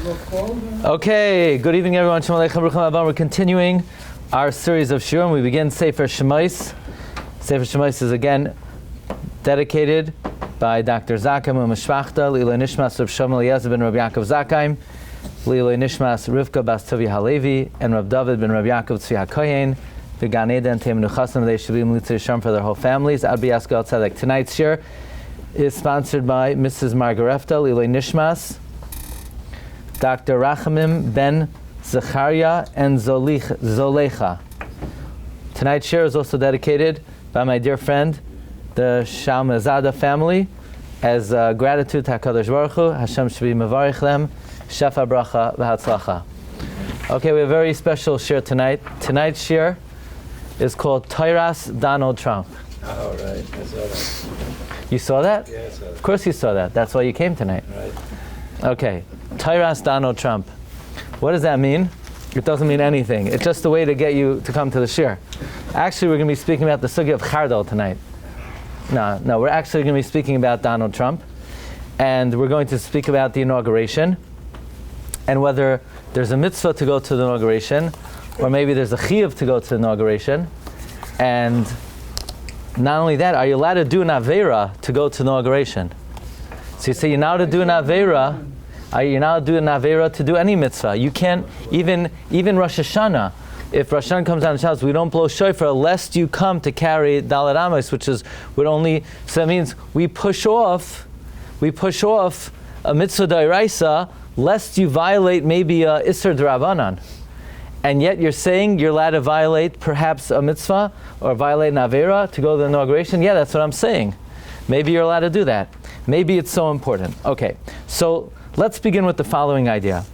Okay, good evening everyone. Shalom Aleichem, Baruch Haba. We're continuing our series of Shiurim. We begin Sefer Shemais. Sefer Shemais is again dedicated by Dr. Zakheim Umeshvachta, L'iloi Nishmas Rav Shlomo Eliezer ben Rabbi Yaakov Zakheim, L'iloi Nishmas Rivka Bas Tovia Halevi, and Rav David ben Rabbi Yaakov Tzvi HaKohen, V'gan Eden Teim Nuchasim, they should be Militzei Shem for their whole families. Ad B'Yaskal Tzedek. Tonight's shir is sponsored by Mrs. Margarefta, L'iloi Nishmas, Dr. Rachamim ben Zechariah and Zolecha. Tonight's shir is also dedicated by my dear friend, the Shalmazada family, as gratitude to HaKadosh Baruch Hu. Hashem should be mevarich them, shefa bracha v'hatzlacha. Okay, we have a very special shir tonight. Tonight's shir is called TORAS Donald Trump. Oh, right. I saw that. You saw that? Yeah, I saw that. Of course you saw that. That's why you came tonight. Right. Okay, TORAS Donald Trump. What does that mean? It doesn't mean anything. It's just a way to get you to come to the shir. Actually, we're going to be speaking about the sugya of Chardal tonight. No, we're actually going to be speaking about Donald Trump. And we're going to speak about the inauguration and whether there's a mitzvah to go to the inauguration or maybe there's a chiyuv to go to the inauguration. And not only that, are you allowed to do an aveira to go to the inauguration? So you say you're not allowed to do an aveira. You're not allowed to do an aveira to do any mitzvah. You can't, even Rosh Hashanah, if Rosh Hashanah comes on Shabbos, we don't blow shofar lest you come to carry Daled Amos, which is would only. So that means we push off a mitzvah d'oraisa lest you violate maybe a Isser d'Rabbanan, and yet you're saying you're allowed to violate perhaps a mitzvah or violate an avera to go to the inauguration. Yeah, that's what I'm saying. Maybe you're allowed to do that. Maybe it's so important. Okay, so let's begin with the following idea.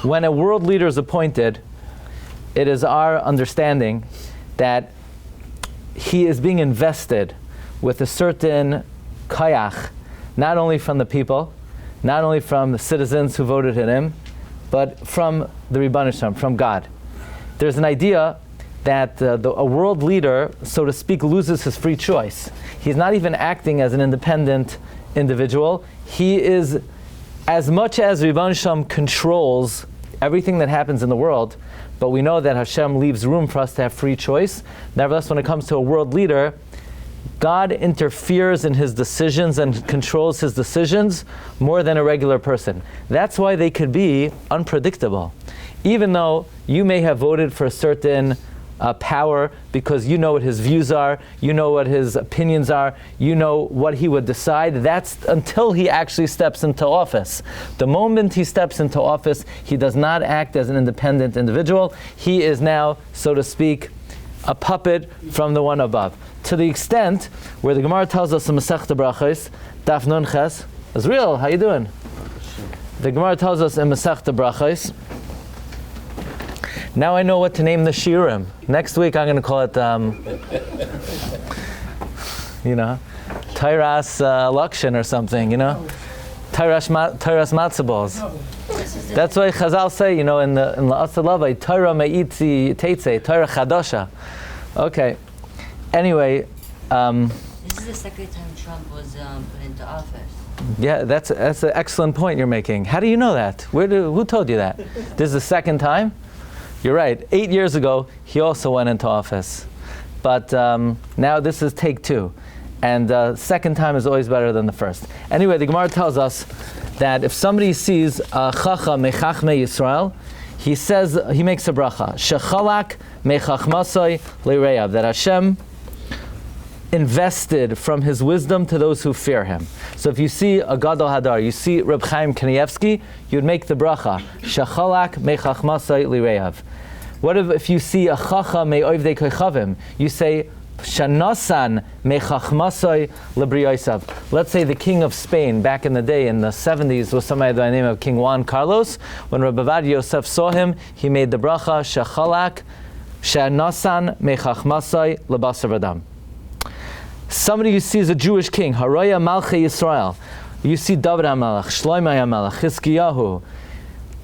When a world leader is appointed, it is our understanding that he is being invested with a certain kayach, not only from the people, not only from the citizens who voted in him, but from the Rebbeinu Shem, from God. There's an idea that a world leader, so to speak, loses his free choice. He's not even acting as an independent individual. He is, as much as Rebbeinu Shem controls everything that happens in the world, but we know that Hashem leaves room for us to have free choice. Nevertheless, when it comes to a world leader, God interferes in his decisions and controls his decisions more than a regular person. That's why they could be unpredictable. Even though you may have voted for a certain power because you know what his views are, you know what his opinions are, you know what he would decide. That's until he actually steps into office. The moment he steps into office, he does not act as an independent individual. He is now, so to speak, a puppet from the one above. To the extent where the Gemara tells us in Masechta Brachos, Daf Nun Ches, Azriel, how you doing? The Gemara tells us in Masechta Brachos, now I know what to name the Shiurim. Next week I'm going to call it, TORAS Lakshan or something, TORAS Matzah balls. That's why Chazal say, in the Asalavai, Torah Me'itzi Teitze, Torah Chadosha. Okay. Anyway. This is the second time Trump was put into office. Yeah, that's an excellent point you're making. How do you know that? Who told you that? This is the second time? You're right. 8 years ago, he also went into office. But now this is take two. And second time is always better than the first. Anyway, the Gemara tells us that if somebody sees Chacha Mechachmei Yisrael, he makes a bracha. Shechalak Mechachmasoi Leireyav. That Hashem invested from his wisdom to those who fear him. So if you see a Gadol Hadar, you see Reb Chaim Kanievsky, you'd make the bracha. Shechalak Mechachmasoi Leireyav. What if you see a Chacha Me'oivdei Koichavim? You say Shanasan Mechachmasoi Lebriyosav. Let's say the king of Spain back in the day in the 70s was somebody by the name of King Juan Carlos. When Rabbi Avad Yosef saw him, he made the bracha Shechalak Shanasan Mechachmasoi Lebasar Vadam. Somebody you see is a Jewish king, Haraya Malchei Yisrael. You see David HaMelech, Shlomo HaMelech, Chizkiyahu.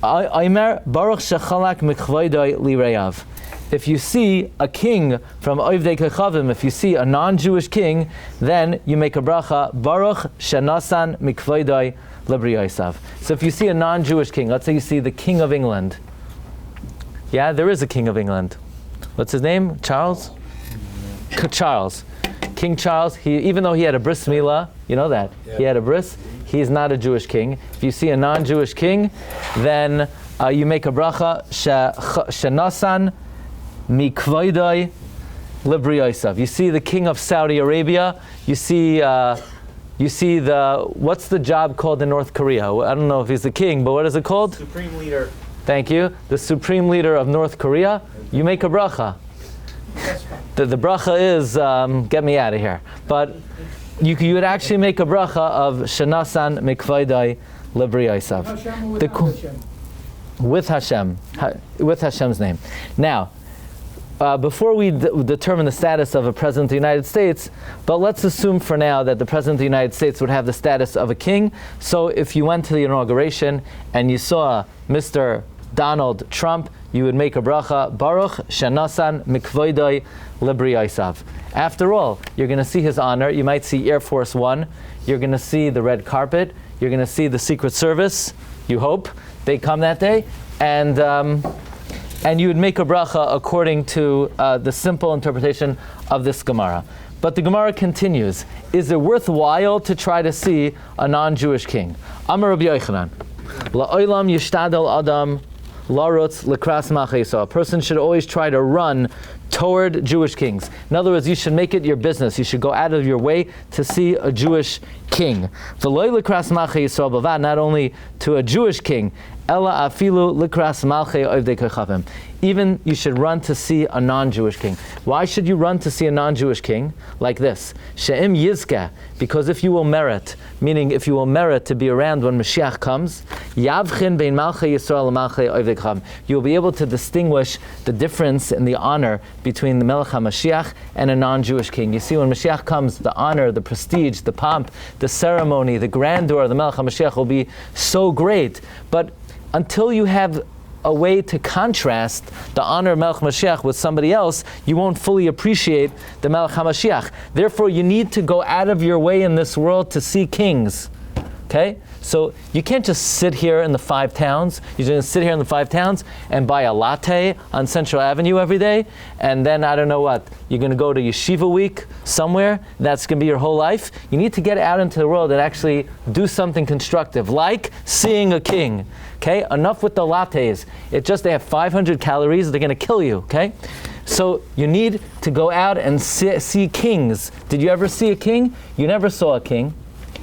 Aimer Baruch Shechalak Mikvoidoi Lireyav. If you see a king from Oivdei Kechavim, if you see a non-Jewish king, then you make a bracha, Baruch Shanasan Mikvoidoi Libri Yosav. So if you see a non-Jewish king, let's say you see the King of England. Yeah, there is a King of England. What's his name? Charles? Charles. King Charles, even though he had a bris milah, you know that, he had a bris, he's not a Jewish king. If you see a non-Jewish king, then you make a bracha, shenasan mikvoidai libri yosav. You see the king of Saudi Arabia, you see what's the job called in North Korea? I don't know if he's the king, but what is it called? Supreme leader. Thank you. The supreme leader of North Korea, you make a bracha. The bracha is, get me out of here. But you would actually make a bracha of Shanasan Mikvaidai Libri Yosav. With Hashem. With Hashem's name. Now, before we determine the status of a president of the United States, but let's assume for now that the president of the United States would have the status of a king. So if you went to the inauguration and you saw Mr. Donald Trump, you would make a bracha, Baruch Shanasan Mikvoidai Libri Yosav. After all, you're going to see his honor. You might see Air Force One. You're going to see the red carpet. You're going to see the Secret Service. You hope they come that day, and you would make a bracha according to the simple interpretation of this Gemara. But the Gemara continues: is it worthwhile to try to see a non-Jewish king? Amar Rabbi Yochanan, la'olam yishtadel adam larutz lekras macheso. A person should always try to run toward Jewish kings. In other words, you should make it your business. You should go out of your way to see a Jewish king. V'loy lekras macheso bavad, not only to a Jewish king, ela afilu lekras malchei ovdei kochavim. Even you should run to see a non-Jewish king. Why should you run to see a non-Jewish king? Like this: she'im yizkeh, because if you will merit, meaning if you will merit to be around when Mashiach comes, yavchin bein malchei Yisrael malchei ovdei kochavim. You'll be able to distinguish the difference in the honor between the Melech HaMashiach and a non-Jewish king. You see, when Mashiach comes, the honor, the prestige, the pomp, the ceremony, the grandeur of the Melech HaMashiach will be so great. But until you have a way to contrast the honor of Melech Mashiach with somebody else, you won't fully appreciate the Melech HaMashiach. Therefore, you need to go out of your way in this world to see kings. Okay? So you can't just sit here in the 5 towns. You're going to sit here in the 5 towns and buy a latte on Central Avenue every day, and then I don't know what, you're going to go to Yeshiva week somewhere. That's going to be your whole life. You need to get out into the world and actually do something constructive, like seeing a king. Okay? Enough with the lattes. They have 500 calories. They're going to kill you. Okay? So you need to go out and see kings. Did you ever see a king? You never saw a king.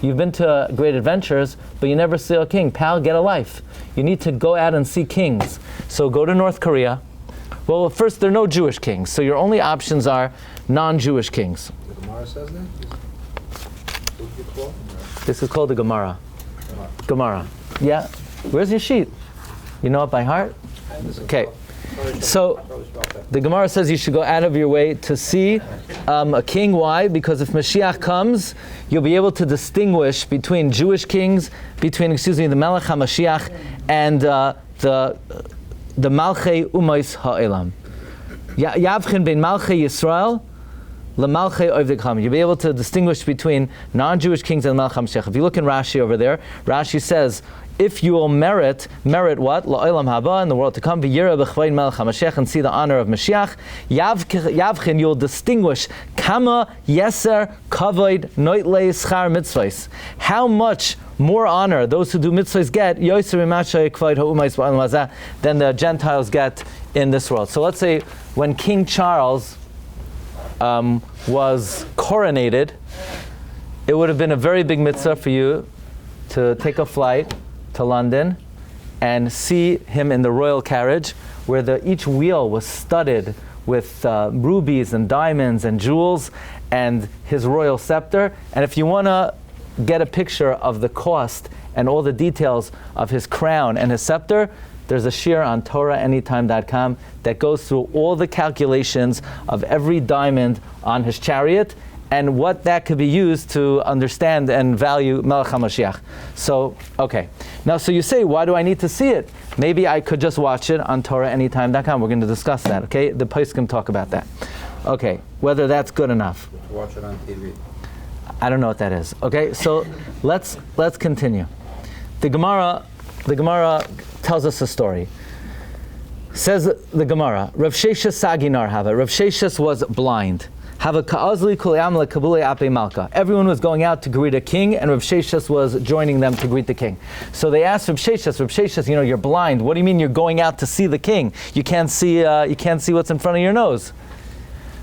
You've been to Great Adventures, but you never see a king. Pal, get a life. You need to go out and see kings. So go to North Korea. Well, first, there are no Jewish kings, so your only options are non-Jewish kings. The Gemara says that? This is called the Gemara. Gemara. Yeah. Where's your sheet? You know it by heart? Okay. So the Gemara says you should go out of your way to see a king. Why? Because if Mashiach comes, you'll be able to distinguish between Jewish kings, between the Melech HaMashiach and the Malchei Umais Ha'elam. Yavchin ben Malchei Yisrael leMalchei Ovdei Kochavim. You'll be able to distinguish between non-Jewish kings and Melech HaMashiach. If you look in Rashi over there, Rashi says, if you will merit what? La'olam haba, in the world to come, v'yira b'chvayin melech HaMashiach, and see the honor of Mashiach, yavchin, you'll distinguish, kama yeser kavod noitlei schar mitzvahs. How much more honor those who do mitzvahs get, yoser imashay kavod ha'umais ba'al mazah, than the Gentiles get in this world. So let's say when King Charles was coronated, it would have been a very big mitzvah for you to take a flight to London and see him in the royal carriage, where each wheel was studded with rubies and diamonds and jewels, and his royal scepter. And if you want to get a picture of the cost and all the details of his crown and his scepter, there's a shiur on TorahAnytime.com that goes through all the calculations of every diamond on his chariot and what that could be used to understand and value Melech HaMashiach. So, okay. Now, so you say, why do I need to see it? Maybe I could just watch it on TorahAnytime.com. We're going to discuss that, okay? The poskim talk about that. Okay, whether that's good enough. Watch it on TV. I don't know what that is. Okay, so let's continue. The Gemara tells us a story. Says the Gemara, Rav Sheshes Saginar Hava. Rav Sheshes was blind. Hava ka'azli kulayam lekabule ape malka. Everyone was going out to greet a king, and Rav Sheshes was joining them to greet the king. So they asked Rav Sheshes, you're blind. What do you mean you're going out to see the king? You can't see what's in front of your nose.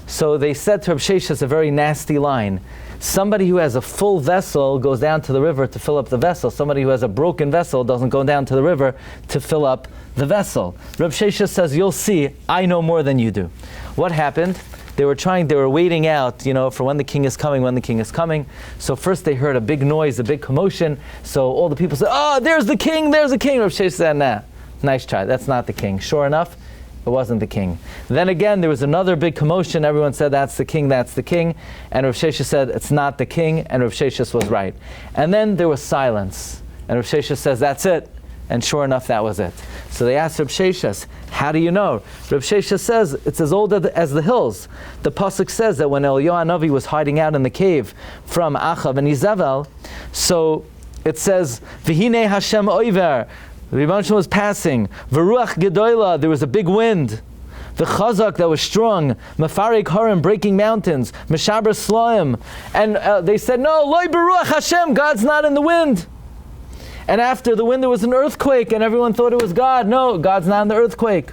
So they said to Rav Sheshes a very nasty line. Somebody who has a full vessel goes down to the river to fill up the vessel. Somebody who has a broken vessel doesn't go down to the river to fill up the vessel. Rav Sheshes says, you'll see, I know more than you do. What happened? They were waiting out, for when the king is coming. So first they heard a big noise, a big commotion. So all the people said, oh, there's the king. Rav Sheshes said, nah, nice try. That's not the king. Sure enough, it wasn't the king. Then again, there was another big commotion. Everyone said, that's the king. And Rav Sheshes said, it's not the king. And Rav Sheshes was right. And then there was silence. And Rav Sheshes says, that's it. And sure enough, that was it. So they asked Rav Sheshes, how do you know? Rav Sheshes says, it's as old as the hills. The pasuk says that when Eliyahu Hanavi was hiding out in the cave from Achav and Izabel, so it says, V'hinei Hashem oiver, the Rebbe was passing, V'ruach gedoyla, there was a big wind, V'chazak, that was strong, Mefarek harim, breaking mountains, Meshaber slaim, and they said, no, Loi beruach Hashem, God's not in the wind. And after the wind there was an earthquake, and everyone thought it was God. No, God's not in the earthquake.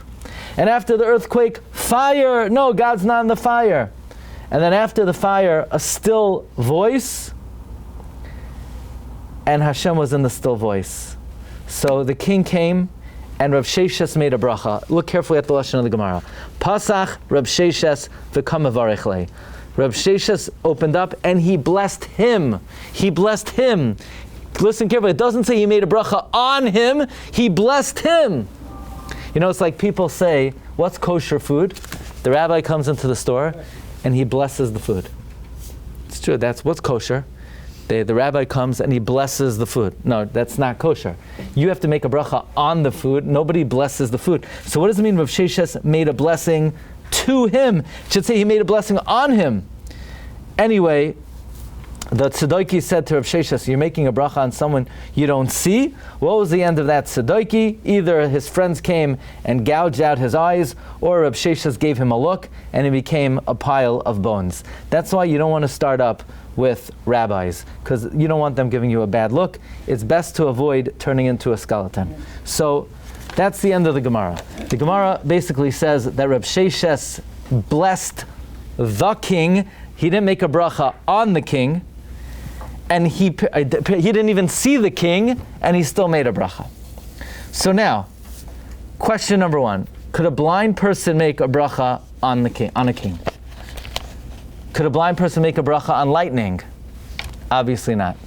And after the earthquake, fire. No, God's not in the fire. And then after the fire, a still voice, and Hashem was in the still voice. So the king came, and Rav Sheshes made a bracha. Look carefully at the lashon of the Gemara. Pasach Rav Sheshes v'kam mevarech lei. Rav Sheshes opened up, and he blessed him. Listen carefully, it doesn't say he made a bracha on him, he blessed him. It's like people say, what's kosher food? The rabbi comes into the store and he blesses the food. It's true, that's what's kosher. The rabbi comes and he blesses the food. No, that's not kosher. You have to make a bracha on the food. Nobody blesses the food. So what does it mean Rav Sheshes made a blessing to him? It should say he made a blessing on him. Anyway, the Tzedoki said to Rav Sheshes, you're making a bracha on someone you don't see? What was the end of that Tzedoki? Either his friends came and gouged out his eyes, or Rav Sheshes gave him a look, and he became a pile of bones. That's why you don't want to start up with rabbis, because you don't want them giving you a bad look. It's best to avoid turning into a skeleton. So that's the end of the Gemara. The Gemara basically says that Rav Sheshes blessed the king. He didn't make a bracha on the king, and he didn't even see the king, and he still made a bracha. So now, question number one: could a blind person make a bracha on a king? Could a blind person make a bracha on lightning? Obviously not.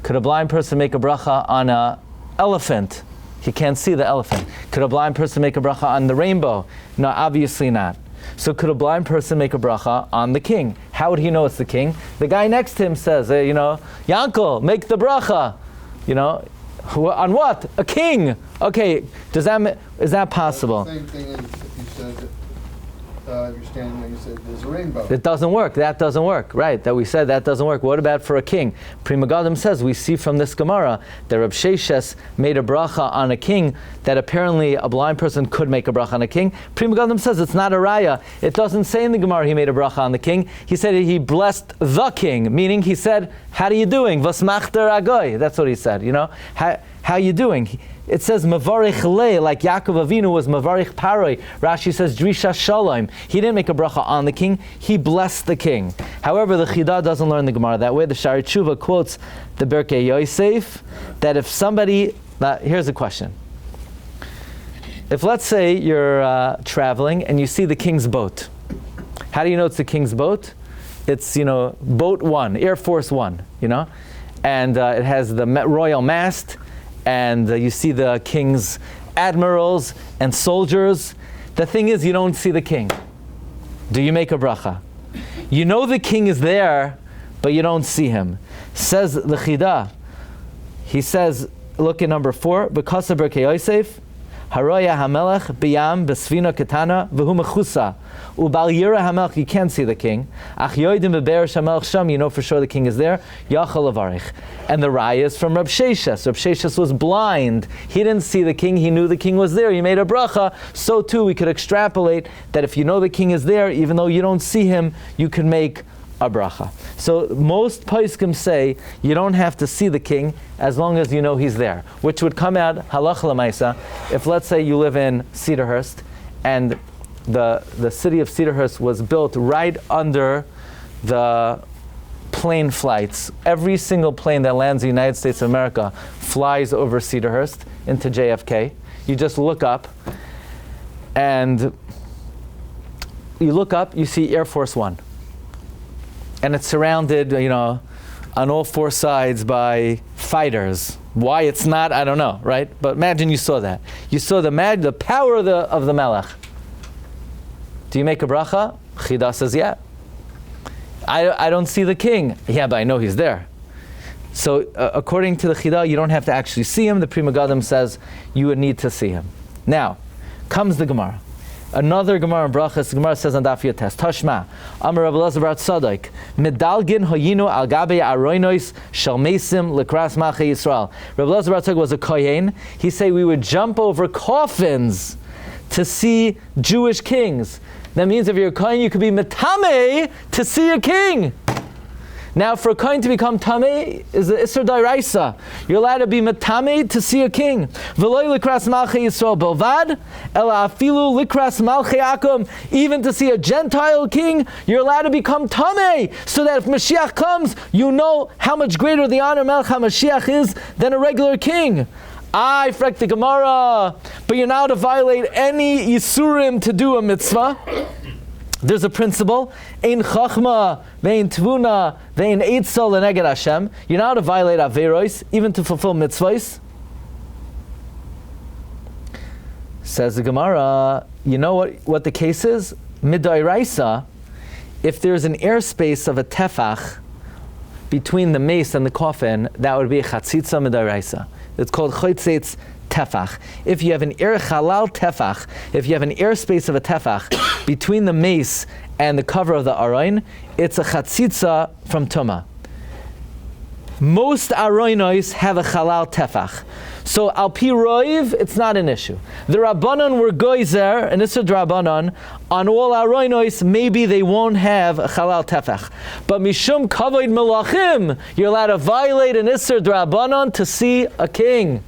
Could a blind person make a bracha on an elephant? He can't see the elephant. Could a blind person make a bracha on the rainbow? No, obviously not. So could a blind person make a bracha on the king? How would he know it's the king? The guy next to him says, Yankel, make the bracha. On what? A king. Okay, is that possible? The same thing as if you said, if you're standing there, you said there's a rainbow. It doesn't work. That doesn't work. Right, that we said that doesn't work. What about for a king? Pri Megadim says, we see from this Gemara that Rav Sheshes made a bracha on a king that apparently a blind person could make a bracha on a king. Pri Megadim says it's not a raya. It doesn't say in the Gemara he made a bracha on the king. He said he blessed the king, meaning he said, how are you doing? Vasmachter agoy. That's what he said, How you doing? It says Mavarich Le, like Yaakov Avinu was Mavarich Paroi. Rashi says Drisha Shalom. He didn't make a bracha on the king, he blessed the king. However, the Chidah doesn't learn the Gemara that way. The Shari Tshuva quotes the Berkei Yosef, that if somebody, here's a question. If let's say you're traveling and you see the king's boat, how do you know it's the king's boat? It's, boat one, Air Force One, and it has the royal mast, and you see the king's admirals and soldiers. The thing is, you don't see the king. Do you make a bracha? You know the king is there, but you don't see him. Says the Chidah, he says, look at number 4, because of Berkei Yosef, Haroya hamelech biyam besvina ketana v'hu mechusa. Ubal yira hamelech, you can't see the king. Ach yoidim beberesh hamelech sham, you know for sure the king is there. Yachal avarich. And the raya is from Rab Sheshas. Rab Sheshas was blind. He didn't see the king. He knew the king was there. He made a bracha. So too, we could extrapolate that if you know the king is there, even though you don't see him, you can make a bracha. So most poskim say you don't have to see the king as long as you know he's there, which would come out halacha l'maisa. If let's say you live in Cedarhurst and the city of Cedarhurst was built right under the plane flights. Every single plane that lands in the United States of America flies over Cedarhurst into JFK. You just look up and you see Air Force One. And it's surrounded, on all four sides by fighters. Why it's not, I don't know, right? But imagine you saw that. You saw the power of the Melech. Do you make a bracha? Chida says, yeah. I don't see the king. Yeah, but I know he's there. So according to the Chida, you don't have to actually see him. The Pri Megadim says you would need to see him. Now, comes the Gemara. Another Gemara in Brachas, the Gemara says on Daf Yotes, Tashma, Amar Rabbi Elazar bar Tzadok, Medalgin hoyinu al gabe aroinos shel mesim lekras Malchei Yisrael. Rabbi Elazar bar Tzadok was a kohen. He said we would jump over coffins to see Jewish kings. That means if you're a kohen, you could be metame to see a king. Now, for a kohen to become tamei is the Isser Dairaisa. You're allowed to be metame to see a king. V'loi likras malchei Yisrael belvad, ela afilu likras malchei akum. Even to see a Gentile king, you're allowed to become tamei, so that if Mashiach comes, you know how much greater the honor Melech HaMashiach is than a regular king. I frek the Gemara, but you're now to violate any Yisurim to do a mitzvah. There's a principle, ein chachma, vein tvuna, vein eitzel leneged Hashem. You're not to violate averos, even to fulfill mitzvahs. Says the Gemara, you know what the case is? Midairaisa, if there's an airspace of a tefach between the mace and the coffin, that would be a chatzitza midairaisa. It's called chotzitz tefach. If you have an air halal tefach, if you have an airspace of a tefach between the mace and the cover of the aroin, it's a chatzitza from tuma. Most aroinos have a halal tefach. So al pi roiv, it's not an issue. The Rabbanon were goizer, and Isser Drabanon, on all aroinos, maybe they won't have a halal tefach. But mishum kavod melachim, you're allowed to violate an Isser Drabanon to see a king.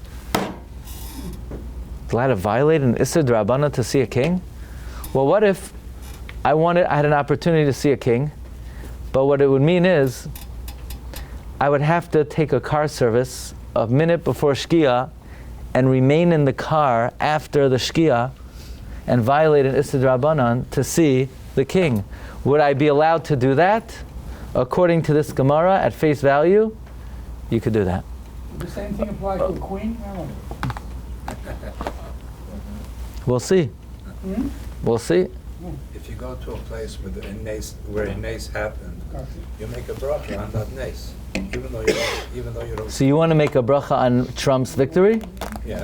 Allowed to violate an Isser Drabanan to see a king? Well, what if I had an opportunity to see a king, but what it would mean is I would have to take a car service a minute before Shkia and remain in the car after the Shkia and violate an Isser Drabanan to see the king. Would I be allowed to do that? According to this Gemara, at face value, you could do that. The same thing applies to a queen? We'll see. Hmm? We'll see. If you go to a place where a nace happened, you make a bracha on that nace, even though you don't. So you want to make a bracha on Trump's victory? Yeah,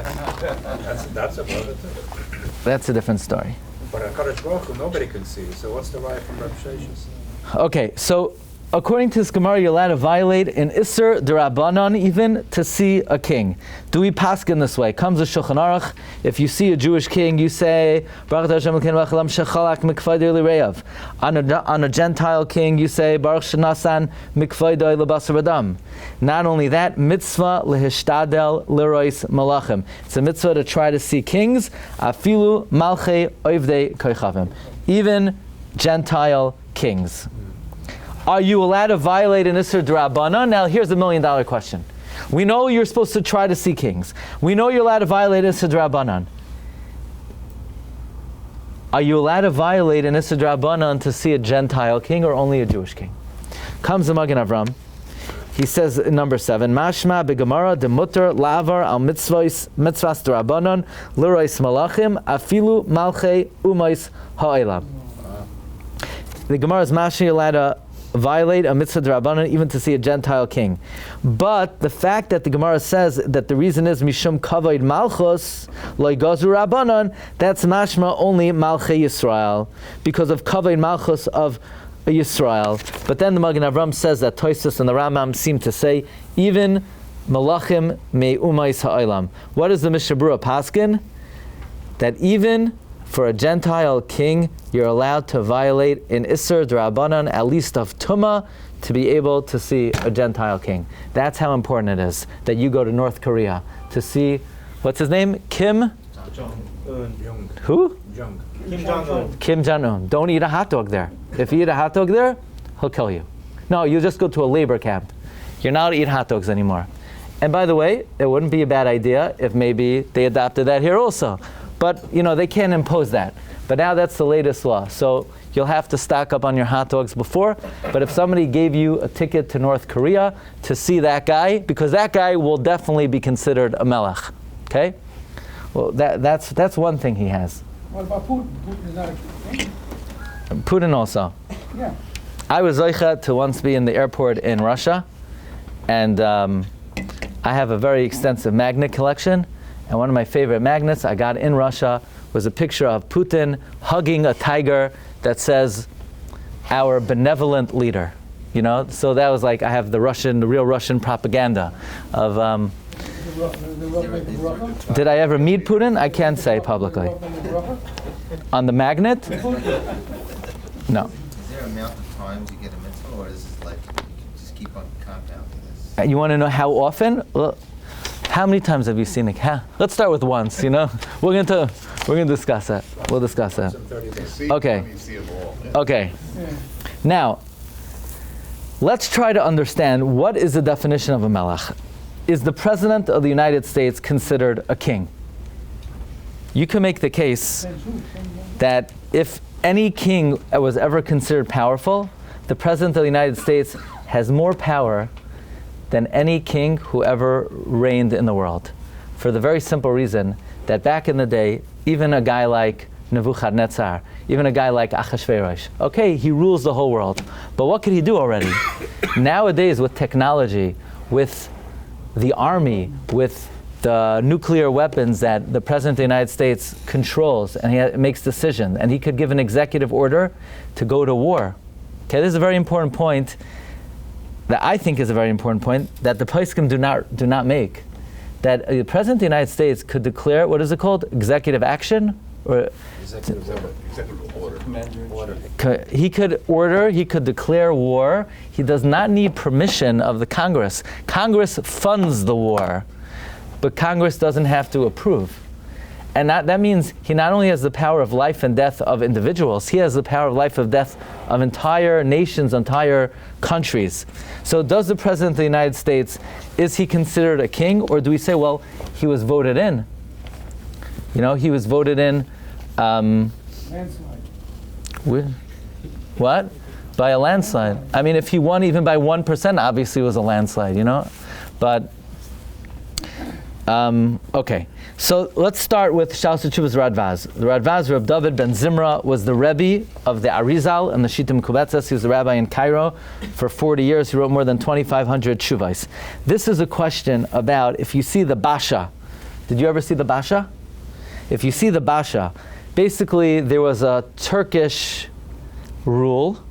that's a bracha. That's a different story. But a Kadosh Baruch Hu, nobody can see. So what's the right from Rabbi Sheshas? Okay, so according to this Gemara, you're allowed to violate an Isser D'Rabbanan even to see a king. Do we paskin this way? Comes a Shulchan Aruch. If you see a Jewish king, you say, Baruch Hashem Elokeinu V'Chalam Shechalak Mikvaydo L'Reyav. On a Gentile king, you say, Baruch Shenasan Mikvaydo L'Basar Adam. Not only that, Mitzvah Lehishtadel L'Rois Malachim. It's a mitzvah to try to see kings. Afilu Malchei Oivdei Koichavim. Even Gentile kings. Are you allowed to violate an Isser D'Rabbanan? Now here's $1 million question. We know you're supposed to try to see kings. We know you're allowed to violate Isser D'Rabbanan. Are you allowed to violate an Isser D'Rabbanan to see a Gentile king or only a Jewish king? Comes the Magen Avram. He says in number 7, Mashma beGemara demutter lavar al mitzvahs D'Rabbanan l'rois malachim afilu malchei umais ha'olam. The Gemara is mashma allowed to violate a mitzvah d'Rabbanan even to see a Gentile king. But the fact that the Gemara says that the reason is mishum kavod malchus lo ygazu Rabbanan, that's mashma only Malchei Yisrael, because of kavod malchus of Yisrael. But then the Magen Avram says that Tosfos and the Rambam seem to say even malachim me umais ha'olam. What is the Mishnah Berurah paskin? That even for a Gentile king, you're allowed to violate in Isser D'Rabbanan, at least of Tumah, to be able to see a Gentile king. That's how important it is that you go to North Korea to see, what's his name? Kim? Jong. Who? Jong. Kim Jong-un. Kim Jong-un. Don't eat a hot dog there. If you eat a hot dog there, he'll kill you. No, you just go to a labor camp. You're not to eat hot dogs anymore. And by the way, it wouldn't be a bad idea if maybe they adopted that here also. But, they can't impose that. But now that's the latest law. So you'll have to stock up on your hot dogs before. But if somebody gave you a ticket to North Korea to see that guy, because that guy will definitely be considered a melech. Okay? Well, that's one thing he has. What about Putin? Putin is not a king. Putin also. Yeah. I was zoicha to once be in the airport in Russia, and I have a very extensive magnet collection. And one of my favorite magnets I got in Russia was a picture of Putin hugging a tiger that says, "Our benevolent leader." So that was like, I have the real Russian propaganda of. Did I ever meet Putin? I can't say publicly. On the magnet? No. Is there a amount of times you get a mitzvah, or is it like you can just keep on compounding this? You want to know how often? Well, how many times have you seen it? Let's start with once. We're going to discuss that. We'll discuss that. Okay. Okay. Now, let's try to understand what is the definition of a melech. Is the President of the United States considered a king? You can make the case that if any king was ever considered powerful, the President of the United States has more power than any king who ever reigned in the world. For the very simple reason that back in the day, even a guy like Nebuchadnezzar, even a guy like Achashverosh, okay, he rules the whole world, but what could he do already? Nowadays, with technology, with the army, with the nuclear weapons that the President of the United States controls, and he makes decisions, and he could give an executive order to go to war. Okay, this is a very important point that I think is a very important point that the poskim do not make. That the President of the United States could declare, what is it called? Executive action? Or Executive order. He could order, he could declare war. He does not need permission of the Congress. Congress funds the war, but Congress doesn't have to approve. And that means he not only has the power of life and death of individuals, he has the power of life and death of entire nations, entire countries. So does the President of the United States, is he considered a king, or do we say, well, he was voted in? He was voted in. Landslide. What? By a landslide. I mean, if he won even by 1%, obviously it was a landslide, But, okay. So let's start with Shaus Teshuvas Radvaz. The Radvaz, Reb David ben Zimra, was the Rebbe of the Arizal and the Shittim Kubetzes. He was the rabbi in Cairo for 40 years. He wrote more than 2,500 Shuvais. This is a question about if you see the Basha. Did you ever see the Basha? If you see the Basha, basically there was a Turkish rule,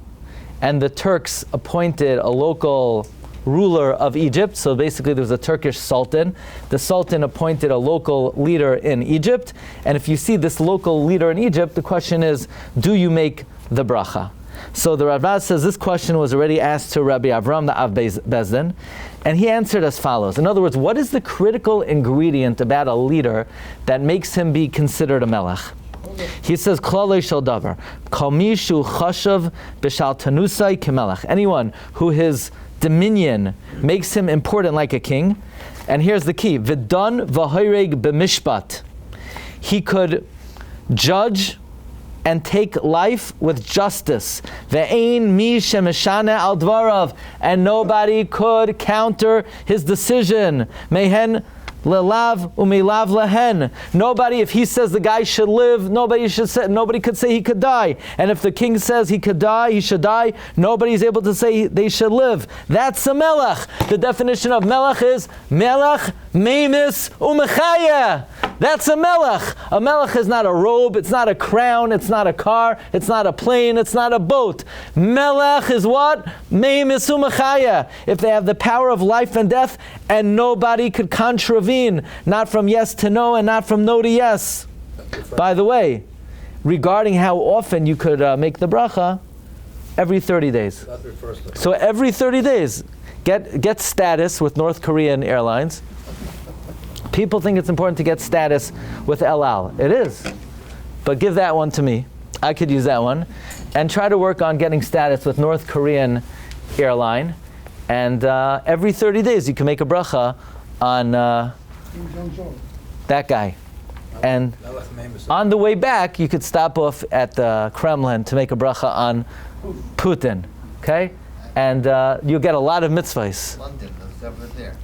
and the Turks appointed a local ruler of Egypt. So basically there was a Turkish sultan. The sultan appointed a local leader in Egypt. And if you see this local leader in Egypt, the question is, do you make the bracha? So the Radvaz says this question was already asked to Rabbi Avram, the Av Bezdin, and he answered as follows. In other words, what is the critical ingredient about a leader that makes him be considered a melech? He says, Klalei shel davar, kol mishu chashav b'shal tanusai kemelech. Anyone who his dominion makes him important like a king. And here's the key: v'dan v'hoireg b'mishpat. He could judge and take life with justice. Ve'ein mi shemeshane al dvarav, and nobody could counter his decision. Mehen Lelav umilav lehen. Nobody, if he says the guy should live, nobody could say he could die. And if the king says he could die, he should die, nobody's able to say they should live. That's a melech. The definition of melech is melech, memis, umechaya. That's a melech. A melech is not a robe, it's not a crown, it's not a car, it's not a plane, it's not a boat. Melech is what? Memis umechaya. If they have the power of life and death, and nobody could contravene, not from yes to no and not from no to yes. By the way, regarding how often you could make the bracha, every 30 days. So every 30 days, get status with North Korean Airlines. People think it's important to get status with El Al. It is. But give that one to me. I could use that one. And try to work on getting status with North Korean airline. And every 30 days you can make a bracha on that guy. And on the way back, you could stop off at the Kremlin to make a bracha on Putin. Okay? And you'll get a lot of mitzvahs. London, that's over there.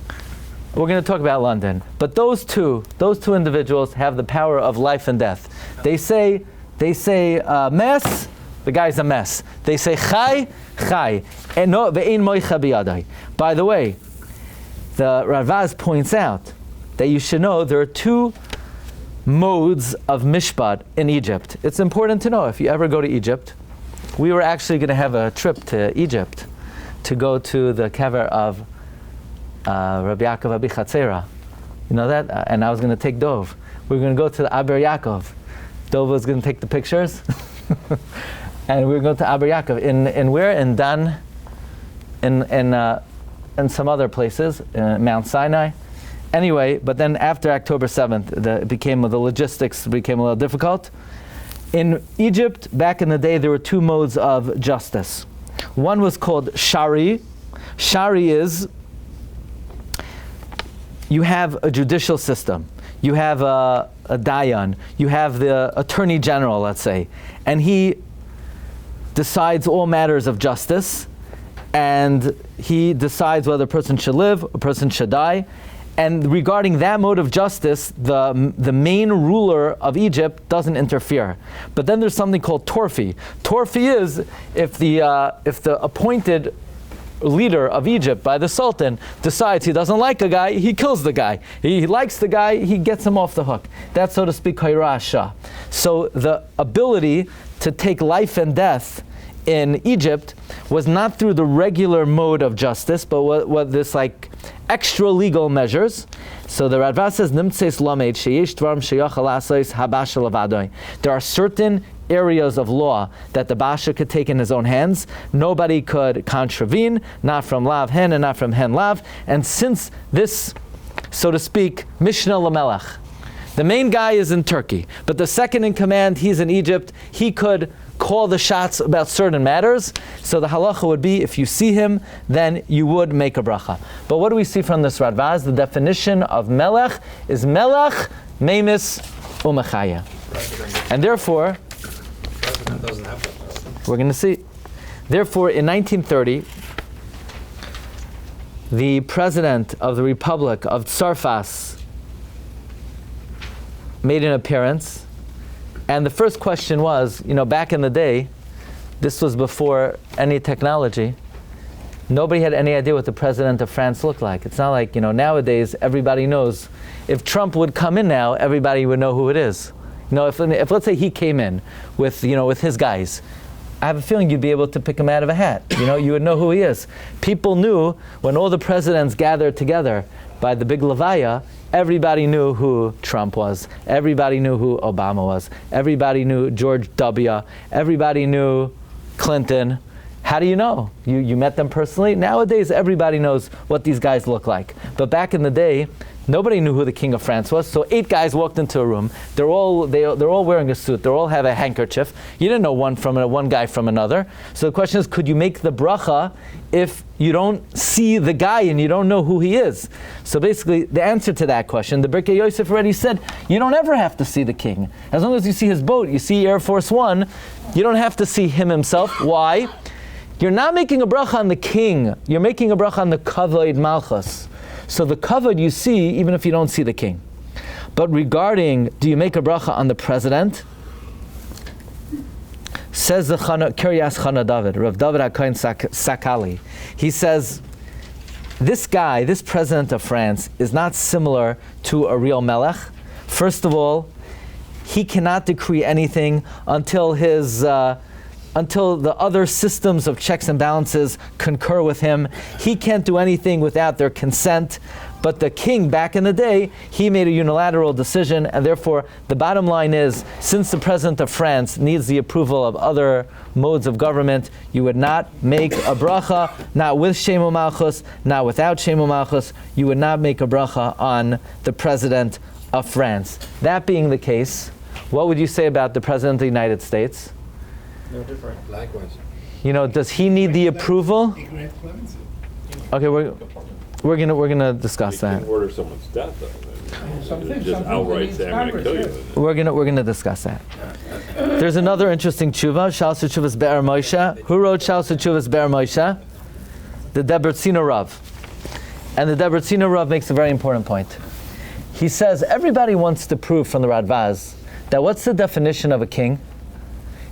We're going to talk about London. But those two individuals have the power of life and death. They say mess, the guy's a mess. They say chai, and no ve'ein moicha biyadai. By the way, the Ravaz points out that you should know there are two modes of mishpat in Egypt. It's important to know if you ever go to Egypt. We were actually going to have a trip to Egypt to go to the kever of Rabbi Yaakov Abichatzera. You know that? And I was going to take Dov. We were going to go to the Aber Yaakov. Dov was going to take the pictures. And we were going to Aber Yaakov. In where? In Dan. In some other places. Mount Sinai. Anyway, but then after October 7th, the logistics became a little difficult. In Egypt, back in the day, there were two modes of justice. One was called Shari. Shari is you have a judicial system, you have a dayan, you have the attorney general, let's say, and he decides all matters of justice, and he decides whether a person should live, a person should die. And regarding that mode of justice, the main ruler of Egypt doesn't interfere. But then there's something called torfi. Torfi is if the appointed leader of Egypt by the Sultan decides he doesn't like a guy, he kills the guy. He likes the guy, he gets him off the hook. That's, so to speak, Kairasha. So the ability to take life and death in Egypt was not through the regular mode of justice, but what this like extra legal measures. So the Radva says, Nimtses lamed sheyesh dvarim sheyachal asais habasha levadoi. There are certain areas of law that the basha could take in his own hands. Nobody could contravene, not from lav hen and not from hen lav. And since this, so to speak, Mishnah Lamelech, the main guy is in Turkey, but the second in command, he's in Egypt, he could call the shots about certain matters. So the halacha would be, if you see him, then you would make a bracha. But what do we see from this Radvaz? The definition of melech is melech, memis, umechaya. And therefore, we're going to see. Therefore, in 1930, the president of the Republic of Tsarfas made an appearance. And the first question was, back in the day, this was before any technology, nobody had any idea what the president of France looked like. It's not like, nowadays everybody knows. If Trump would come in now, everybody would know who it is. If let's say he came in with his guys, I have a feeling you'd be able to pick him out of a hat. You would know who he is. People knew when all the presidents gathered together by the big levaya, everybody knew who Trump was. Everybody knew who Obama was. Everybody knew George W. Everybody knew Clinton. How do you know? You met them personally? Nowadays, everybody knows what these guys look like. But back in the day, nobody knew who the King of France was. So 8 guys walked into a room. They're all wearing a suit. They all have a handkerchief. You didn't know one guy from another. So the question is, could you make the bracha if you don't see the guy and you don't know who he is? So basically, the answer to that question, the Birkei Yosef already said, you don't ever have to see the king. As long as you see his boat, you see Air Force One, you don't have to see him himself. Why? You're not making a bracha on the king. You're making a bracha on the kavod malchus. So the kavod you see even if you don't see the king. But regarding, do you make a bracha on the president? Says the Kiryas Chana David, Rav David HaKohen Sakali. He says, this guy, this president of France, is not similar to a real melech. First of all, he cannot decree anything until until the other systems of checks and balances concur with him. He can't do anything without their consent. But the king, back in the day, he made a unilateral decision, and therefore the bottom line is, since the president of France needs the approval of other modes of government, you would not make a bracha, not with Shemu Malchus, not without Shemu Malchus, you would not make a bracha on the president of France. That being the case, what would you say about the president of the United States? No different. Likewise. Does he need the approval? Okay, we're gonna discuss that. You can order someone's death, though. Something Just outright say, I'm going to kill you. We're gonna discuss that. There's another interesting tshuva, Shalos Tshuvas Be'er Moshe. Who wrote Shalos Tshuvas Be'er Moshe? The Debretziner Rav. And the Debretziner Rav makes a very important point. He says everybody wants to prove from the Radvaz that what's the definition of a king?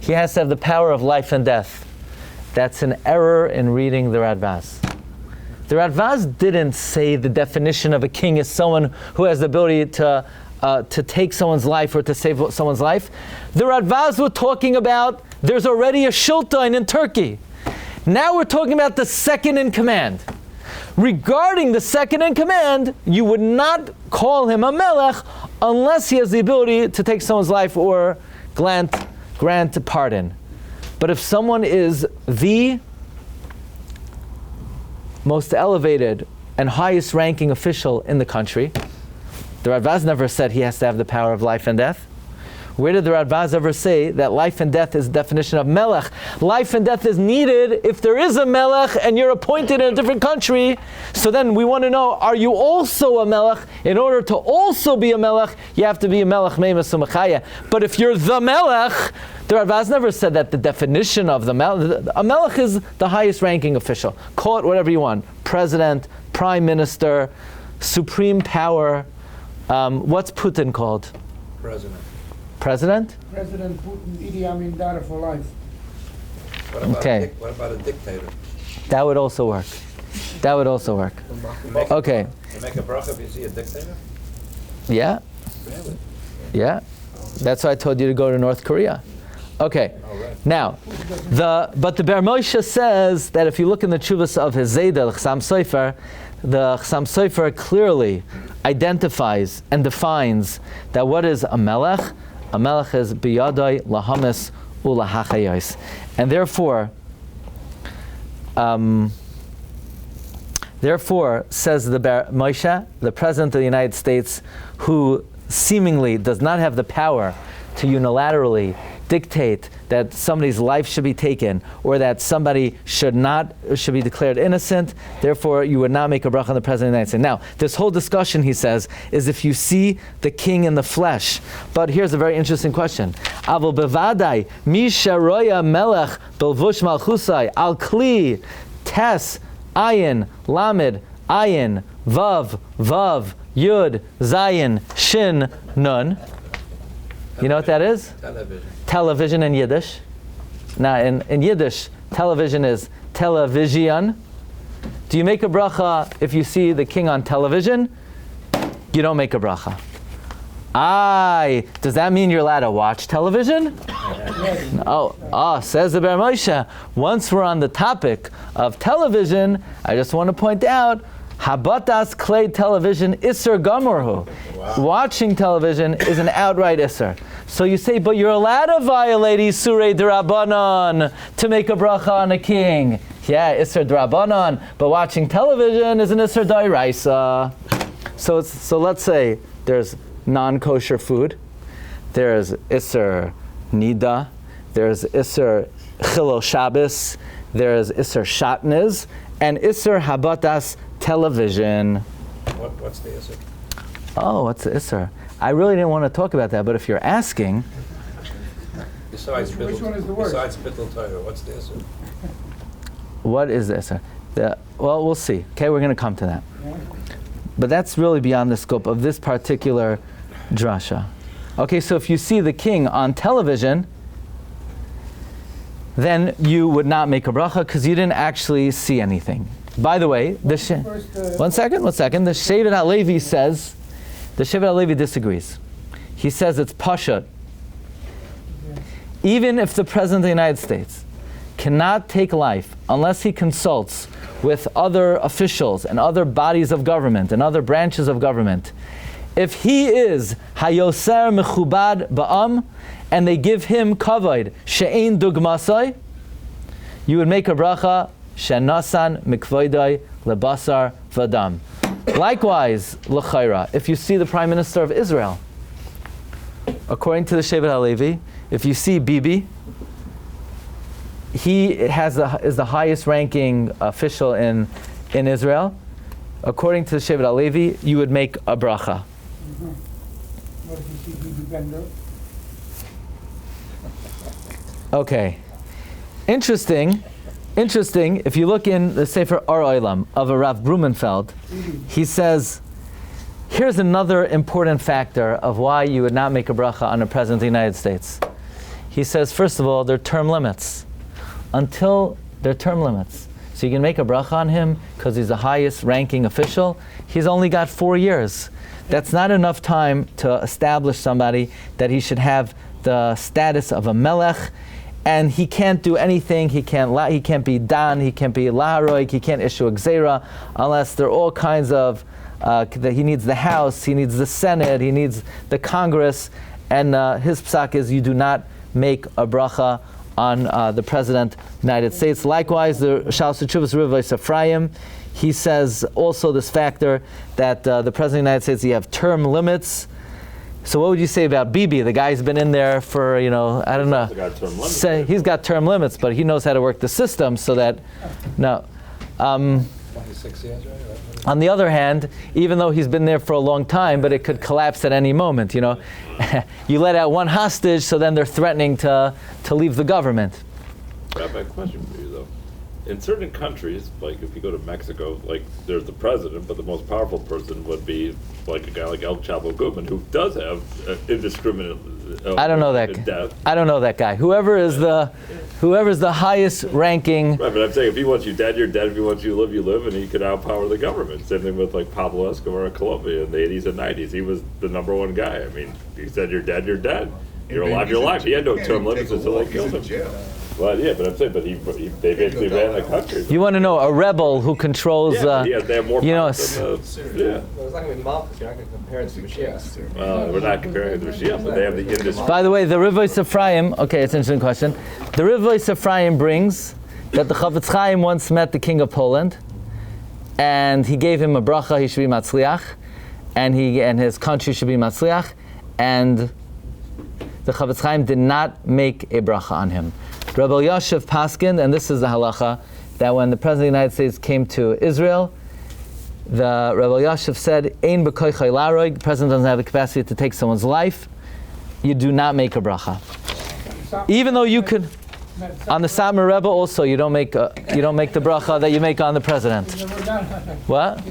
He has to have the power of life and death. That's an error in reading the Radvaz. The Radvaz didn't say the definition of a king is someone who has the ability to take someone's life or to save someone's life. The Radvaz were talking about there's already a Sultan in Turkey. Now we're talking about the second in command. Regarding the second in command, you would not call him a melech unless he has the ability to take someone's life or grant pardon. But if someone is the most elevated and highest ranking official in the country, the Radvaz never said he has to have the power of life and death. Where did the Radvaz ever say that life and death is the definition of melech? Life and death is needed if there is a melech and you're appointed in a different country. So then we want to know, are you also a melech? In order to also be a melech, you have to be a melech meimas umachaya. But if you're the melech, the Radvaz never said that the definition of the melech, a melech is the highest ranking official. Call it whatever you want. President, prime minister, supreme power. What's Putin called? President. President? President Putin, Idi Amin Dada for life. What about, Okay. What about a dictator? That would also work. That would also work. Okay. You make a bracha if you see a dictator? Yeah. Really? Yeah. That's why I told you to go to North Korea. Okay. All right. Now, but the Ber Moshe says that if you look in the Tshuvas of his Zayda, the Chassam Sofer, the Chassam Sofer clearly identifies and defines that what is a melech? A melech is biyadai lahamis ulahachayos. And therefore, says the Ber Moshe, the President of the United States, who seemingly does not have the power to unilaterally dictate that somebody's life should be taken or that somebody should be declared innocent, therefore you would not make a bracha on the President of the United States. Now, this whole discussion, he says, is if you see the king in the flesh. But here's a very interesting question. Avol bevadai mi sharoya melech belvush malchusai al kli tes ayin lamed ayin vav yud zayin shin nun. You know what that is? Television. Television in Yiddish. Now, in Yiddish, television is television. Do you make a bracha if you see the king on television? You don't make a bracha. Does that mean you're allowed to watch television? Says the Ber Moshe. Once we're on the topic of television, I just want to point out, Habatas Klei television Isser Gamorhu. Wow. Watching television is an outright Isser. So you say, but you're allowed to violate Isurei D'Rabbanan to make a bracha on a king. Yeah, Isser D'Rabbanan, but watching television is an Isser D'Oraisa. So let's say there's non-kosher food, there's Isser Nida, there's Isser Chilul Shabbos, there's Isser Shatnez, and Isser Habatas television. What's the Isser? What's the Isser? I really didn't want to talk about that, but if you're asking... Besides Which one is the worst? Besides Bittul Torah, what's the Isser? What is the Isser? Well, we'll see. Okay, we're going to come to that. Yeah. But that's really beyond the scope of this particular drasha. Okay, so if you see the king on television, then you would not make a bracha because you didn't actually see anything. By the way, one second. The Shevet HaLevi says, the Shevet HaLevi disagrees. He says it's Pasha. Even if the President of the United States cannot take life unless he consults with other officials and other bodies of government and other branches of government, if he is Hayoser Mechubad Ba'am, and they give him kavod she'ein dugmasai, you would make a bracha she'nasan mikvoidai lebasar v'dam. Likewise, l'chayra, if you see the Prime Minister of Israel, according to the Shevet HaLevi, if you see Bibi, he is the highest ranking official in Israel. According to the Shevet HaLevi, you would make a bracha. What if you see Bibi Bender? Okay. Interesting. If you look in the Sefer Or Olam of a Rav Blumenfeld, he says, here's another important factor of why you would not make a bracha on the President of the United States. He says, first of all, there are term limits. Until there are term limits. So you can make a bracha on him because he's the highest ranking official. He's only got 4 years. That's not enough time to establish somebody that he should have the status of a melech, and he can't do anything. He can't be dan, he can't be laharoik, he can't issue a gzeira unless there are all kinds of he needs the House, he needs the Senate, he needs the Congress, and his psak is you do not make a bracha on the President of the United States. Likewise, the Shalos Teshuvos Rabbi Ephraim, he says also this factor that the President of the United States, you have term limits. So what would you say about Bibi? The guy's been in there for, I don't know. He's got term limits, but he knows how to work the system so that, no. 26 years, right? On the other hand, even though he's been there for a long time, but it could collapse at any moment, You let out one hostage, so then they're threatening to leave the government. Rabbi, question for you though. In certain countries, like if you go to Mexico, like there's the president, but the most powerful person would be like a guy like El Chapo Guzman, who does have indiscriminate I don't know that. death. I don't know that guy. Whoever's the highest ranking. Right, but I'm saying if he wants you dead, you're dead. If he wants you to live, you live, and he could outpower the government. Same thing with like Pablo Escobar in Colombia in the 80s and 90s. He was the number one guy. I mean, he said you're dead, you're dead. You're alive, you're alive. He had no term limits until they killed him. Well, yeah, but I'm saying, they basically ran the country. You want to know a rebel who controls? They have more power than Well, it's not going to be Malchus. You're not going to compare it to Mashiach. Well, we're not comparing it to Mashiach, but they have the industry. By the way, the Rivos Ephraim. Okay, it's an interesting question. The Rivos Ephraim brings that the Chavetz Chaim once met the king of Poland, and he gave him a bracha. He should be matzliach, and his country should be matzliach, and the Chavetz Chaim did not make a bracha on him. Rabbi Yashiv Paskin, and this is the halacha, that when the President of the United States came to Israel, the Rabbi Yashiv said, Ein b'koichai laroig, the President doesn't have the capacity to take someone's life, you do not make a bracha. Even though you could, on the Satmar Rebbe also, you don't make the bracha that you make on the President. What?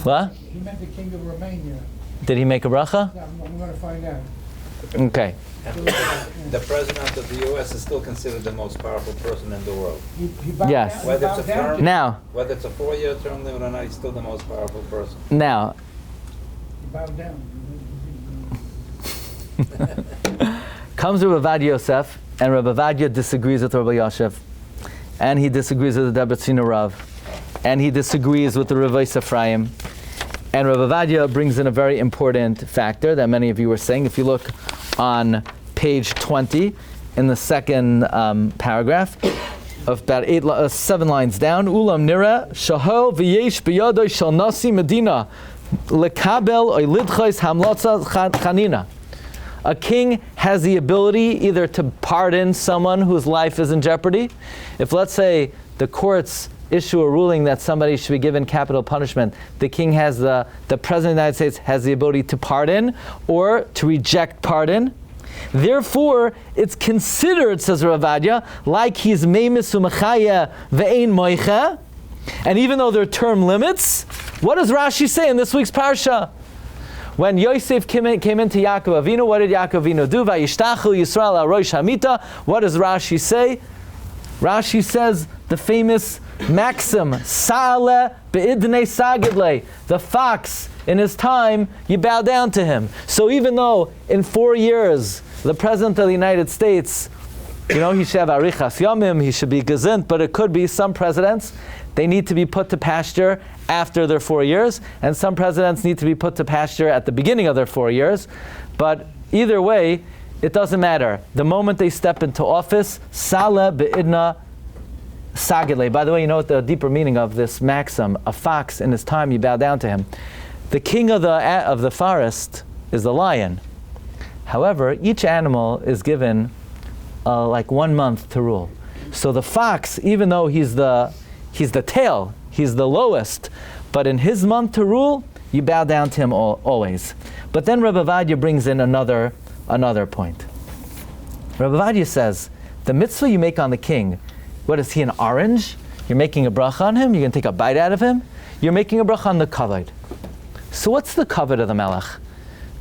What? He meant the king of Romania. Did he make a bracha? I'm going to find out. Okay. The president of the U.S. is still considered the most powerful person in the world. He bowed Yes. down, Whether it's bowed a down. term, Now, whether it's a 4-year term limit or not, he's still the most powerful person. now, He bowed down. comes Rabbi Avad Yosef, and Rabbi Avadia disagrees with Rabbi Yashiv, and he disagrees with the Debretziner Rav, and he disagrees with the Rivos Ephraim, and Rabbi Avadia brings in a very important factor that many of you were saying. If you look on page 20 in the second paragraph, of about 7 lines down, Ulam nira shahol v'yesh b'yadoi shel nasi medina lekabel oy lidchos hamlotza chanina. A king has the ability either to pardon someone whose life is in jeopardy. If, let's say, the courts issue a ruling that somebody should be given capital punishment, the king has the President of the United States has the ability to pardon or to reject pardon. Therefore, it's considered, says Rav Avadia, like he's meimis umachaya ve'ein moicha, And even though there are term limits, what does Rashi say in this week's Parsha? When Yosef came into Yaakov Avinu, what did Yaakov Avinu do? Vayishtachu Yisrael al Rosh Hamita. What does Rashi say? Rashi says the famous maxim, Sa'ale be'idnei sagidle. The fox, in his time, you bow down to him. So even though in 4 years, the President of the United States, he should have arichas yomim, he should be gezind, but it could be some presidents, they need to be put to pasture after their 4 years, and some presidents need to be put to pasture at the beginning of their 4 years. But either way, it doesn't matter. The moment they step into office, Saleh be'idna sagile. By the way, you know what the deeper meaning of this maxim? A fox, in his time, you bow down to him. The king of the forest is the lion. However, each animal is given like 1 month to rule. So the fox, even though he's the tail, he's the lowest, but in his month to rule, you bow down to him always. But then Rabbi Vadia brings in another point. Rabbi Vadia says, the mitzvah you make on the king, what is he, an orange? You're making a bracha on him? You're going to take a bite out of him? You're making a bracha on the kavod. So what's the kavod of the melech?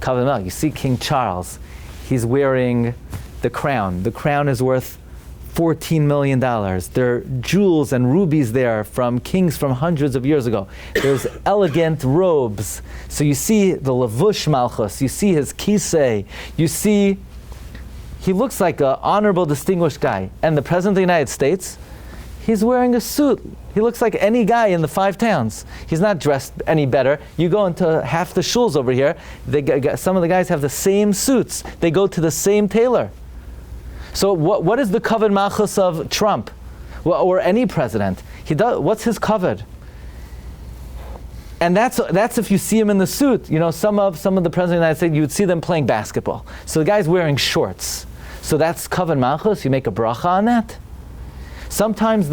Kavod of the melech. You see King Charles, he's wearing the crown. The crown is worth $14 million. There are jewels and rubies there from kings from hundreds of years ago. There's elegant robes. So you see the levush malchus, you see his kisei, you see he looks like an honorable, distinguished guy. And the President of the United States, he's wearing a suit. He looks like any guy in the 5 towns. He's not dressed any better. You go into half the shuls over here, some of the guys have the same suits. They go to the same tailor. So what is the kavod malchus of Trump, or any president? What's his kavod? And that's if you see him in the suit. Some of the presidents of the United States, you would see them playing basketball. So the guy's wearing shorts. So that's kavod malchus. You make a bracha on that. Sometimes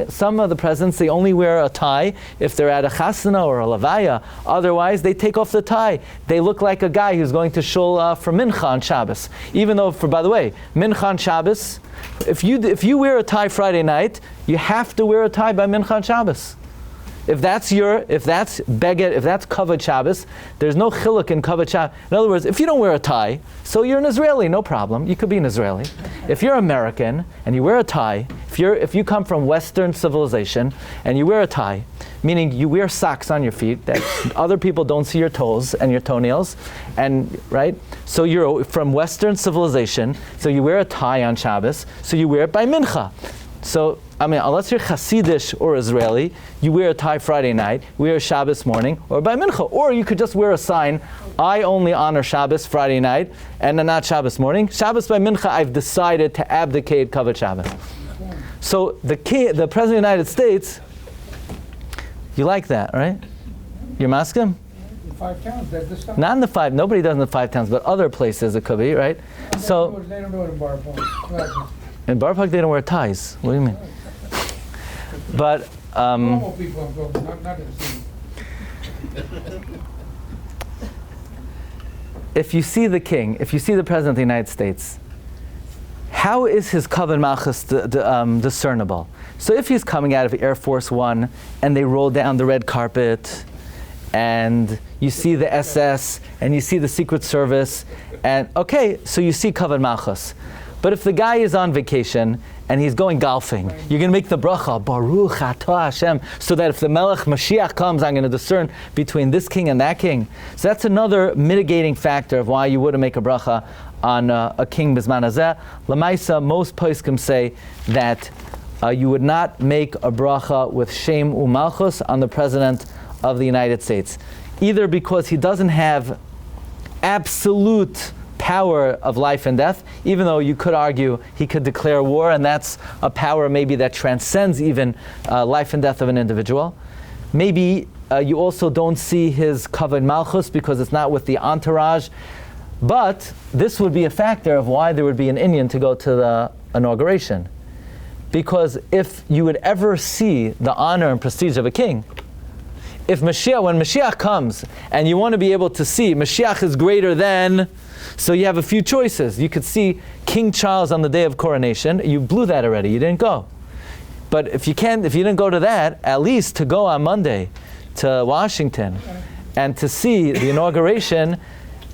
some of the presidents, they only wear a tie if they're at a chasana or a levaya. Otherwise, they take off the tie. They look like a guy who's going to shul for mincha on Shabbos. Even though, by the way, mincha on Shabbos, if you wear a tie Friday night, you have to wear a tie by mincha on Shabbos. If that's beged, if that's kavod Shabbos, there's no chiluk in kavod Shabbos. In other words, if you don't wear a tie, so you're an Israeli, no problem. You could be an Israeli. If you're American and you wear a tie, if you come from Western civilization and you wear a tie, meaning you wear socks on your feet that other people don't see your toes and your toenails, and right. So you're from Western civilization. So you wear a tie on Shabbos. So you wear it by mincha. So, unless you're Hasidish or Israeli, you wear a tie Friday night, wear a Shabbos morning, or by mincha. Or you could just wear a sign, I only honor Shabbos Friday night, and not Shabbos morning. Shabbos by mincha, I've decided to abdicate kavod Shabbos. So the President of the United States, you like that, right? You're maskim? In 5 towns, that's the stuff. Not in the 5, nobody does in the 5 towns, but other places it could be, right? So They don't do it in Bar Park. in Bar Park they don't wear ties. What do you mean? But Normal people I'm talking, not in the city. if you see the king, if you see the President of the United States, how is his kavod malchus discernible? So if he's coming out of Air Force One and they roll down the red carpet, and you see the SS and you see the Secret Service, and okay, so you see kavod malchus. But if the guy is on vacation and he's going golfing, you're going to make the bracha, Baruch Atah Hashem, so that if the Melech Mashiach comes, I'm going to discern between this king and that king. So that's another mitigating factor of why you wouldn't make a bracha on a king Bizman Hazeh. Lamaisa, most poskim say that you would not make a bracha with Shem Umalchus on the President of the United States. Either because he doesn't have absolute power of life and death, even though you could argue he could declare war, and that's a power maybe that transcends even life and death of an individual. Maybe you also don't see his kavod malchus because it's not with the entourage, but this would be a factor of why there would be an Indian to go to the inauguration. Because if you would ever see the honor and prestige of a king, when Mashiach comes and you want to be able to see Mashiach is greater than, so you have a few choices. You could see King Charles on the day of coronation. You blew that already. You didn't go. But if you didn't go to that, at least to go on Monday to Washington and to see the inauguration,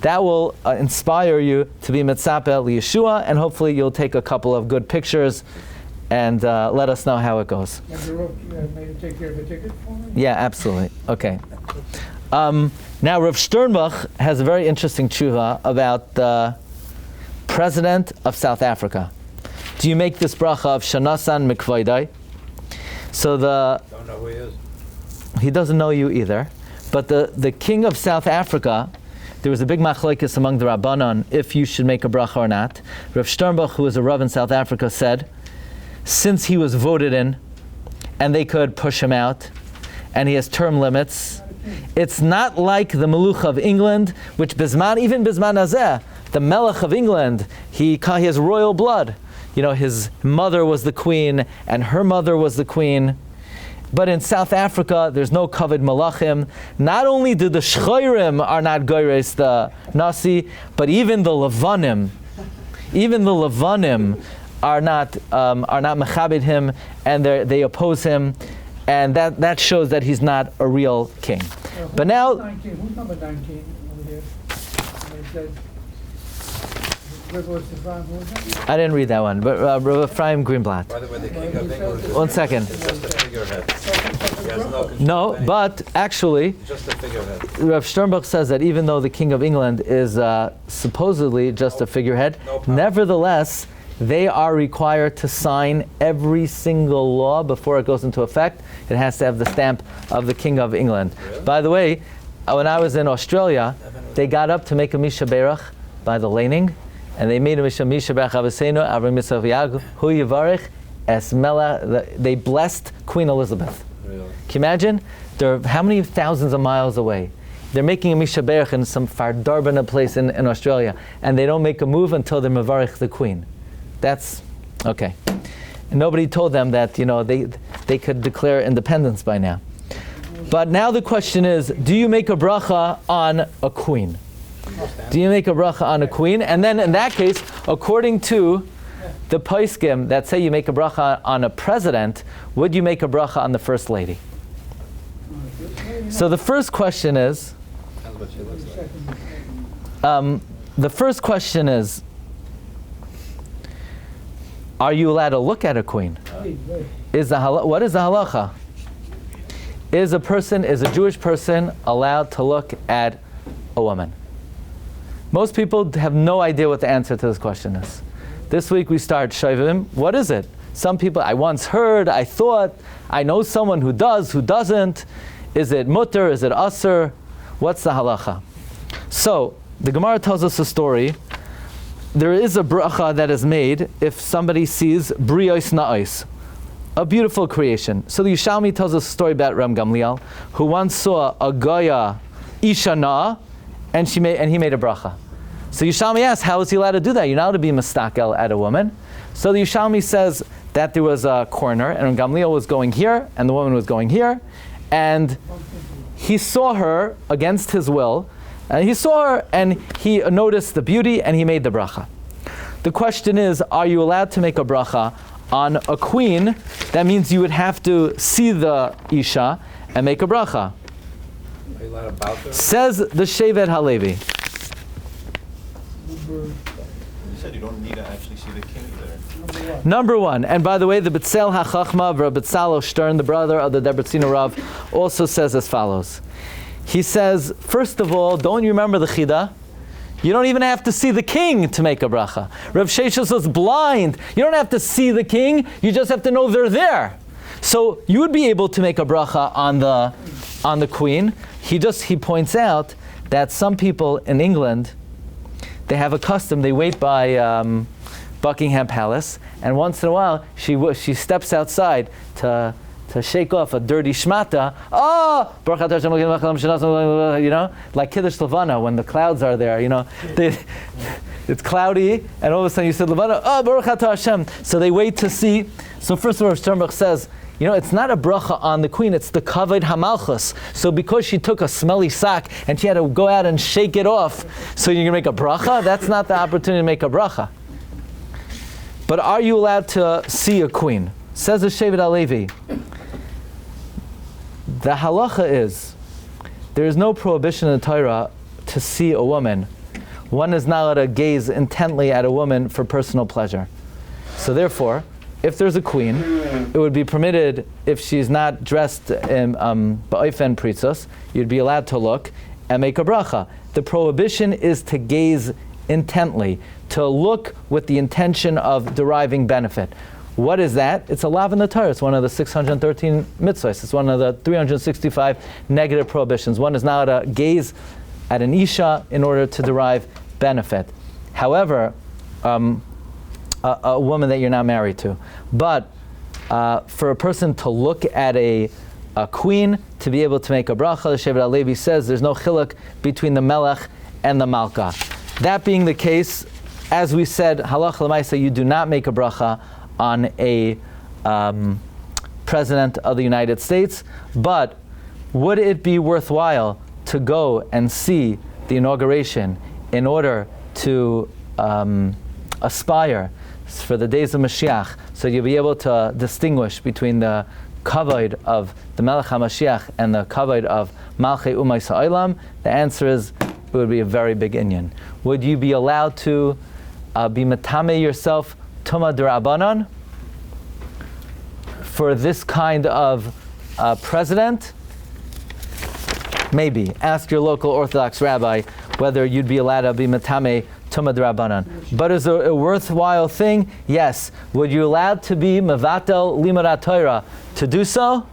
that will inspire you to be mitzapeh liyeshua, and hopefully you'll take a couple of good pictures and let us know how it goes. Maybe take care of the ticket for me? Yeah, absolutely. Okay. Now, Rav Sternbach has a very interesting tshuva about the president of South Africa. Do you make this bracha of Shanasan Mikvaidai? So Don't know who he is. he doesn't know you either, but the king of South Africa, there was a big machlokes among the Rabbanon if you should make a bracha or not. Rav Sternbach, who was a Rav in South Africa, said, since he was voted in, and they could push him out, and he has term limits, it's not like the Meluch of England, which even Bisman Hazeh, the Melech of England, he has royal blood. You know, his mother was the queen, and her mother was the queen. But in South Africa, there's no kavod malachim. Not only do the Shiurim are not goyres the Nasi, but even the Levanim are not mechabed him, and they oppose him, and that shows that he's not a real king. But now, Who's number 19 over here? It says, I didn't read that one, but Rav Ephraim Greenblatt. By the way, the king of England is 1 second. just a figurehead. He has no control No, of anything. but actually, Just a figurehead. Rav Sternbach says that even though the King of England is supposedly just a figurehead, No power. nevertheless, they are required to sign every single law before it goes into effect. It has to have the stamp of the King of England. Really? By the way, when I was in Australia, they got up to make a Misha Berach by the laning, and they made a Misha Berach Avasenu, Avram Yitzchak Yaakov, Hu Yivarech, Es Mela. They blessed Queen Elizabeth. Really? Can you imagine? They're how many thousands of miles away? They're making a Misha Berach in some far darbana place in Australia, and they don't make a move until they're Mavarech the Queen. That's okay. And nobody told them that they could declare independence by now. But now the question is, do you make a bracha on a queen? Do you make a bracha on a queen? And then in that case, according to the poskim that say you make a bracha on a president, would you make a bracha on the first lady? So the first question is, That's what she looks like. the first question is, are you allowed to look at a queen? What is the halacha? Is a Jewish person allowed to look at a woman? Most people have no idea what the answer to this question is. This week we start Shovim. What is it? Some people, I once heard, I thought, I know someone who does, who doesn't. Is it mutter? Is it asur? What's the halacha? So, the Gemara tells us a story. There is a bracha that is made if somebody sees briyos na'os, a beautiful creation. So the Yushalmi tells us a story about Ram Gamliel, who once saw a Goya isha na, and he made a bracha. So Yushalmi asks, how is he allowed to do that? You're not allowed to be mistakel at a woman. So the Yushalmi says that there was a corner, and Ram Gamliel was going here, and the woman was going here, and he saw her against his will, and he saw her, and he noticed the beauty, and he made the bracha. The question is, are you allowed to make a bracha on a queen? That means you would have to see the Isha and make a bracha. Are you allowed to bow to her? Says the Shevet Halevi. You said you don't need to actually see the king there. Number one, and by the way, the B'tzel HaChachma of Rabbi Tzalo Stern, the brother of the Debretziner Rav, also says as follows. He says, first of all, don't you remember the Chida? You don't even have to see the king to make a bracha. Rav Sheshes was blind. You don't have to see the king. You just have to know they're there. So you would be able to make a bracha on the queen. He points out that some people in England, they have a custom. They wait by Buckingham Palace, and once in a while she steps outside to shake off a dirty shmata. Like Kiddush Levana when the clouds are there, it's cloudy, and all of a sudden you said Levana, Baruch Atah Hashem. So they wait to see. So first of all, Sternbach says, it's not a bracha on the queen, it's the kavod hamalchus. So because she took a smelly sack and she had to go out and shake it off, so you're going to make a bracha? That's not the opportunity to make a bracha. But are you allowed to see a queen? Says the Shevet HaLevi, the halacha is, there is no prohibition in the Torah to see a woman. One is not allowed to gaze intently at a woman for personal pleasure. So therefore, if there's a queen, it would be permitted, if she's not dressed in ba'ofen pritzos, you'd be allowed to look and make a bracha. The prohibition is to gaze intently, to look with the intention of deriving benefit. What is that? It's a lav in the Torah. It's one of the 613 mitzvahs. It's one of the 365 negative prohibitions. One is not to gaze at an isha in order to derive benefit. However, a woman that you're not married to. But for a person to look at a queen, to be able to make a bracha, the Shevet HaLevi says there's no chiluk between the melech and the malka. That being the case, as we said, halach l'maisa, you do not make a bracha on a president of the United States, but would it be worthwhile to go and see the inauguration in order to aspire for the days of Mashiach, so you'll be able to distinguish between the kavod of the Melech HaMashiach and the kavod of Malchei Umay Ha'olam? The answer is, it would be a very big inyan. Would you be allowed to be matame yourself Tuma D'Rabbanan for this kind of president? Maybe. Ask your local Orthodox rabbi whether you'd be allowed to be matame Tuma D'Rabbanan. But is it a worthwhile thing? Yes. Would you allowed to be mevatel limudat Torah to do so?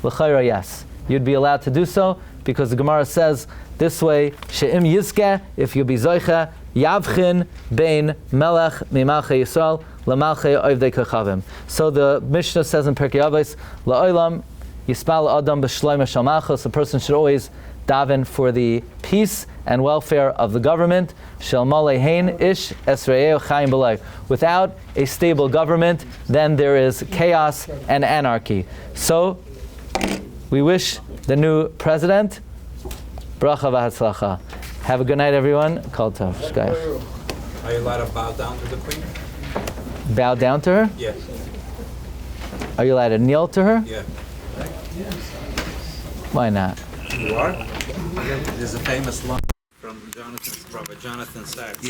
L'chayra, yes. You'd be allowed to do so because the Gemara says this way, she'im yizkeh, if you be zoicha, yavchin bein melech mimalchei Yisrael lamalchei oivdei kachavim. So the Mishnah says in Pirkei Avos, la'olam yispal adam b'shloim shel malchus. A person should always daven for the peace and welfare of the government. Shel malei hein ish esrei chaim b'lay. Without a stable government, then there is chaos and anarchy. So we wish the new president bracha v'hatzlacha. Have a good night, everyone. Kol tov. Shkayach. Are you allowed to bow down to the queen? Bow down to her? Yes. Are you allowed to kneel to her? Yeah. Why not? You are? There's a famous line from Rabbi Jonathan Sachs.